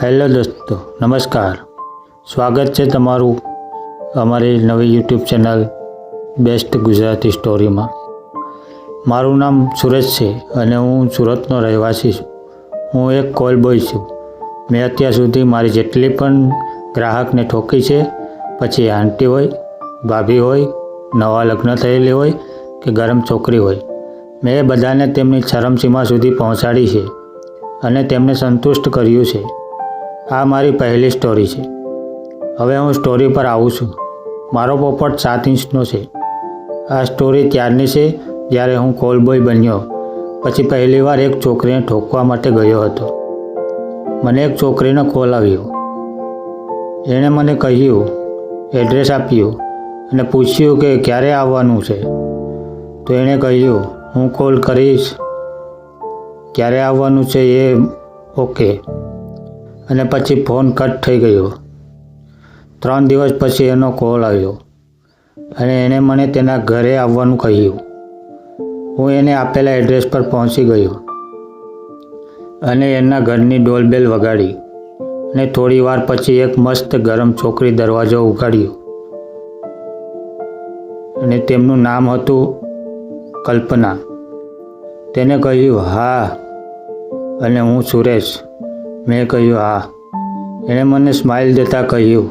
Hello દોસ્તો, નમસ્કાર. સ્વાગત છે તમારું અમારી નવી યુટ્યુબ ચેનલ બેસ્ટ ગુજરાતી સ્ટોરીમાં. મારું નામ સુરેશ છે અને હું સુરતનો રહેવાસી છું. હું એક કોલ બોય છું. મેં અત્યાર સુધી મારી જેટલી પણ ગ્રાહકને ઠોકી છે, પછી આંટી હોય, ભાભી હોય, નવા લગ્ન થયેલી હોય કે ગરમ છોકરી હોય, મેં એ બધાને તેમની ચરમસીમા સુધી પહોંચાડી છે અને તેમને સંતુષ્ટ કર્યું છે. આ મારી પહેલી સ્ટોરી છે. હવે હું સ્ટોરી પર આવું છું. મારો પોપટ 7 ઇંચનો છે. આ સ્ટોરી ત્યારની છે જ્યારે હું કોલ બોય બન્યો પછી પહેલીવાર એક છોકરીને ઠોકવા માટે ગયો હતો. મને એક છોકરીનો કોલ આવ્યો. એણે મને કહ્યું, એડ્રેસ આપ્યું અને પૂછ્યું કે ક્યારે આવવાનું છે. તો એણે કહ્યું, હું કોલ કરીશ, ક્યારે આવવાનું છે એ ઓકે. અને પછી ફોન કટ થઈ ગયો. 3 દિવસ પછી એનો કોલ આવ્યો અને એણે મને તેના ઘરે આવવાનું કહ્યું. હું એને આપેલા એડ્રેસ પર પહોંચી ગયો અને એના ઘરની ડોરબેલ વગાડી અને થોડી વાર પછી એક મસ્ત ગરમ છોકરી દરવાજો ઉઘાડ્યો અને તેમનું નામ હતું કલ્પના. તેને કહ્યું, હા, અને હું સુરેશ. મેં કહ્યું, હા. એણે મને સ્માઇલ દેતા કહ્યું,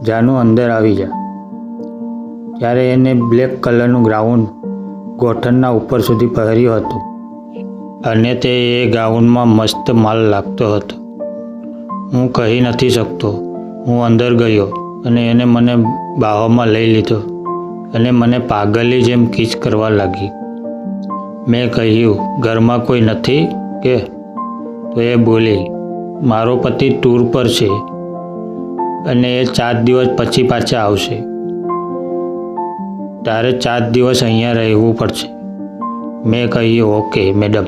જાનુ અંદર આવી જા. ત્યારે એને બ્લેક કલરનું ગાઉન ગોઠણના ઉપર સુધી પહેર્યું હતું અને તે એ ગાઉનમાં મસ્ત માલ લાગતો હતો. હું કહી નથી શકતો. હું અંદર ગયો અને એને મને બાહોમાં લઈ લીધો અને મને પાગલની જેમ કિસ કરવા લાગી. મેં કહ્યું, ઘરમાં કોઈ નથી કે? તો એ બોલી, મારો પતિ ટૂર પર છે અને એ 4 દિવસ પછી પાછા આવશે. તારે 4 દિવસ અહીંયા રહેવું પડશે. મેં કહ્યું, ઓકે મેડમ.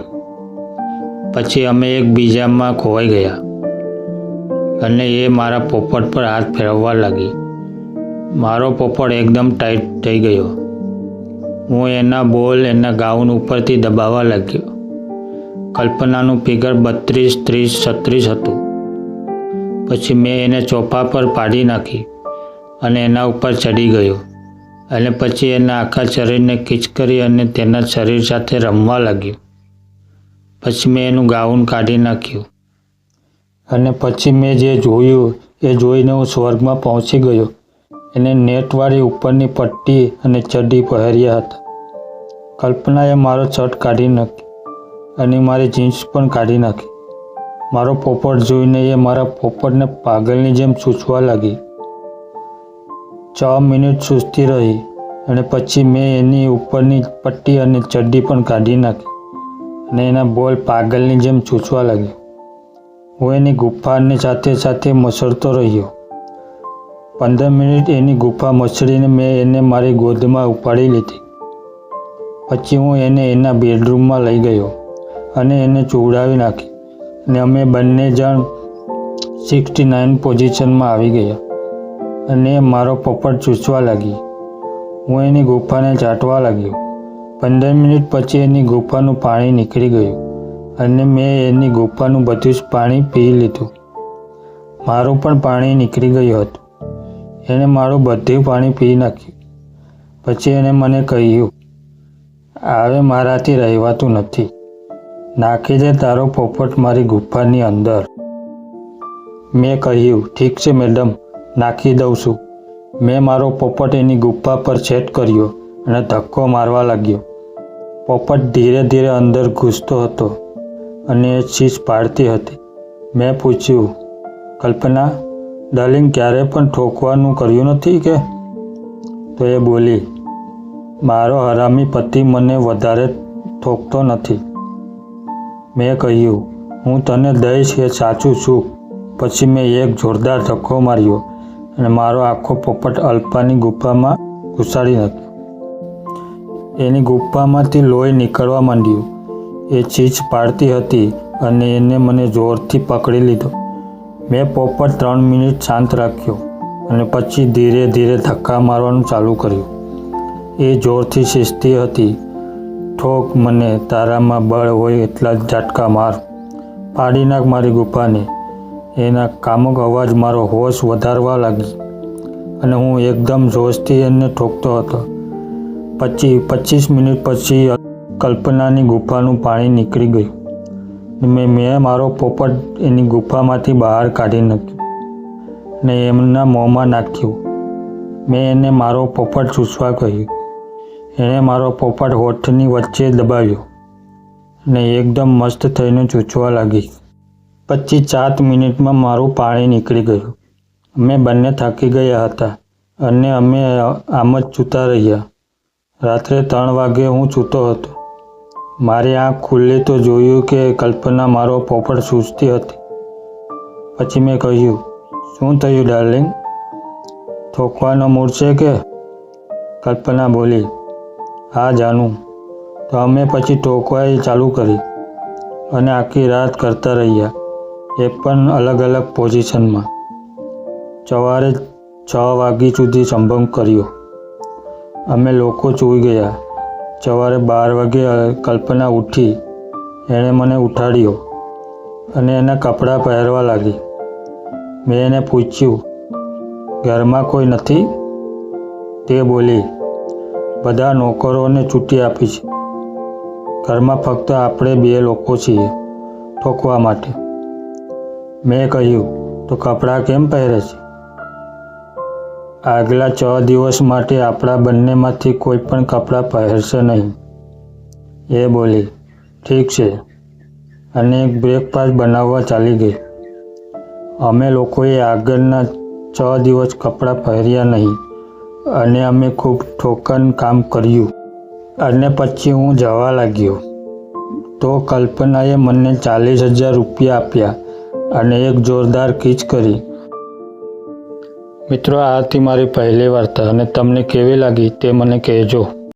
પછી અમે એકબીજામાં ખોવાઈ ગયા અને એ મારા પોપટ પર હાથ ફેરવવા લાગી. મારો પોપટ એકદમ ટાઈટ થઈ ગયો. હું એના બોલ એના ગાઉન ઉપરથી દબાવવા લાગ્યો. કલ્પનાનું ફિગર 32, 30, 36 હતું. પછી મેં એને ચોપા પર પાડી નાખી અને એના ઉપર ચડી ગયો અને પછી એના આખા શરીરને કિચ કરી અને તેના શરીર સાથે રમવા લાગ્યો. પછી મેં એનું ગાઉન કાઢી નાખ્યું અને પછી મેં જે જોયું એ જોઈને હું સ્વર્ગમાં પહોંચી ગયો. એને નેટવાળી ઉપરની પટ્ટી અને ચડ્ડી પહેર્યા હતા. કલ્પનાએ મારો શર્ટ કાઢી નાખ્યો અને મારી જીન્સ પણ કાઢી નાખી. મારો પોપટ જોઈને એ મારા પોપટને પાગલની જેમ સૂચવા લાગી. 6 મિનિટ સૂચતી રહી અને પછી મેં એની ઉપરની પટ્ટી અને ચડ્ડી પણ કાઢી નાખી અને એના બોલ પાગલની જેમ સૂચવા લાગ્યો. હું એની ગુફાની સાથે સાથે મસળતો રહ્યો. 15 મિનિટ એની ગુફા મસળીને મેં એને મારી ગોદમાં ઉપાડી લીધી. પછી હું એને એના બેડરૂમમાં લઈ ગયો અને એને ચૂડાવી નાખી અને અમે બંને જણ 69 પોઝિશનમાં આવી ગયા અને મારો પોપટ ચૂસવા લાગી. હું એની ગુફાને ચાટવા લાગ્યો. 15 મિનિટ પછી એની ગુફાનું પાણી નીકળી ગયું અને મેં એની ગુફાનું બધું જ પાણી પી લીધું. મારું પણ પાણી નીકળી ગયું હતું. એણે મારું બધું પાણી પી નાખ્યું. પછી એણે મને કહ્યું, હવે મારાથી રહેવાતું નથી. નાખી દે તારો પોપટ મારી ગુફાની અંદર. મેં કહ્યું, ઠીક છે મેડમ, નાખી દઉં છું. મેં મારો પોપટ એની ગુફા પર સેટ કર્યો અને ધક્કો મારવા લાગ્યો. પોપટ ધીરે ધીરે અંદર ઘૂસતો હતો અને એ ચીસ પાડતી હતી. મેં પૂછ્યું, કલ્પના ડાર્લિંગ, ક્યારે પણ ઠોકવાનું કર્યું નથી કે? તો એ બોલી, મારો હરામી પતિ મને વધારે ઠોકતો નથી. મેં કહ્યું, હું તને દઈશ એ સાચું છું. પછી મેં એક જોરદાર ધક્કો માર્યો અને મારો આખો પોપટ અલ્પાની ગુફામાં ઘુસાડી નાખ્યો. એની ગુફામાંથી લોહી નીકળવા માંડ્યું. એ ચીચ પાડતી હતી અને એને મને જોરથી પકડી લીધો. મેં પોપટ 3 મિનિટ શાંત રાખ્યો અને પછી ધીરે ધીરે ધક્કા મારવાનું ચાલુ કર્યું. એ જોરથી શીસ્તી હતી. ઠોક મને, તારામાં બળ હોય એટલા જ ઝાટકા માર, પાડી નાખ મારી ગુફાને. એના કામુક અવાજ મારો હોશ વધારવા લાગી અને હું એકદમ જોશથી એને ઠોકતો હતો. 25 મિનિટ પછી કલ્પનાની ગુફાનું પાણી નીકળી ગયું. મેં મારો પોપટ એની ગુફામાંથી બહાર કાઢી નાખ્યો ને એમના મોંમાં નાખ્યું. મેં એને મારો પોપટ ચૂસવા કહ્યું. એણે મારો પોપટ હોઠની વચ્ચે દબાવ્યો ને એકદમ મસ્ત થઈને ચૂસવા લાગી. પછી 7 મિનિટમાં મારું પાણી નીકળી ગયું. અમે બંને થાકી ગયા હતા અને અમે આમ જ સૂતા રહ્યા. રાત્રે 3 વાગે હું સૂતો હતો. મારી આંખ ખુલ્લી તો જોયું કે કલ્પના મારો પોપટ ચૂસતી હતી. પછી મેં કહ્યું, શું થયું ડાર્લિંગ? ઠોકવાનો મૂડ છે કે? કલ્પના બોલી, હા જાનું. તો અમે પછી ઠોકવાઈ ચાલુ કરી અને આખી રાત કરતા રહ્યા, એ પણ અલગ અલગ પોઝિશનમાં. સવારે 6 વાગ્યા સુધી સંભવ કર્યો. અમે લોકો સૂઈ ગયા. સવારે 12 વાગે કલ્પના ઉઠી. એણે મને ઉઠાડ્યો અને એના કપડાં પહેરવા લાગી. મેં એને પૂછ્યું, ઘરમાં કોઈ નથી? તે બોલી, બધા નોકરોને છૂટી આપી છે. ઘરમાં ફક્ત આપણે 2 લોકો છીએ ઠોકવા માટે. મેં કહ્યું, તો કપડાં કેમ પહેરે છે? આગલા 6 દિવસ માટે આપણા બંનેમાંથી કોઈ પણ કપડાં પહેરશે નહીં. એ બોલી, ઠીક છે, અને એક બ્રેકફાસ્ટ બનાવવા ચાલી ગઈ. અમે લોકોએ આગળના 6 દિવસ કપડાં પહેર્યા નહીં અને અમે ખૂબ ઠોકન કામ કર્યું. અને પછી હું જવા લાગ્યો તો કલ્પનાએ મને 40,000 રૂપિયા આપ્યા અને એક જોરદાર કિસ કરી. મિત્રો, આ હતી મારી પહેલી વાર્તા અને તમને કેવી લાગી તે મને કહેજો.